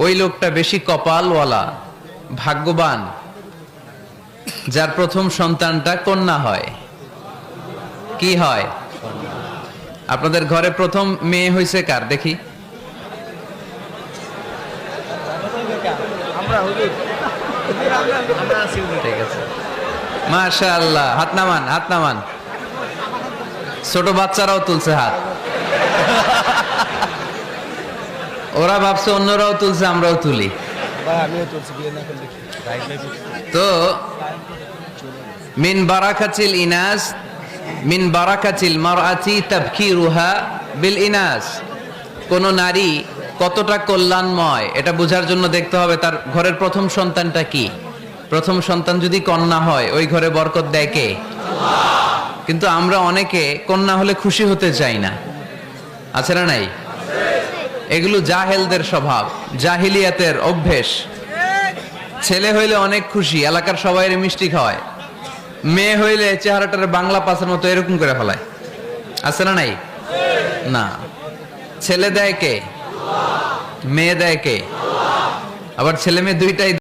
ওই লোকটা বেশি কপালওয়ালা, ভাগ্যবান, যার প্রথম সন্তানটা কন্যা হয়। কি হয়? আপনাদের ঘরে প্রথম মেয়ে হয়েছে কার দেখি? ঠিক আছে, মাশাআল্লাহ। হাত নামান, হাত নামান। ছোট বাচ্চারাও তুলছে হাত। ওরা ভাবছে অন্যরাও তুলছে, আমরাও তুলি। তো মিন বারাকাতিল ইনাস, মিন বারাকাতিল মারআতি তাবকিরুহা বিল ইনাস। কোন নারী কতটা কল্যাণময় এটা বোঝার জন্য দেখতে হবে তার ঘরের প্রথম সন্তানটা কি। প্রথম সন্তান যদি কন্যা হয়, ওই ঘরে বরকত দেয় কে? আল্লাহ। কিন্তু আমরা অনেকে কন্যা হলে খুশি হতে চাই না, আছে না নাই? এগুলো জাহেলদের স্বভাব, জাহিলিয়াতের অভ্যেস। ছেলে হইলে অনেক খুশি, এলাকার সবাই মিষ্টি খাওয়ায়। মেয়ে হইলে চেহারাটার বাংলা পাশের মতো এরকম করে ফেলায়, আছে না নাই? না, ছেলে দেয় কে? মেয়ে দেয় কে? আবার ছেলে মেয়ে দুইটাই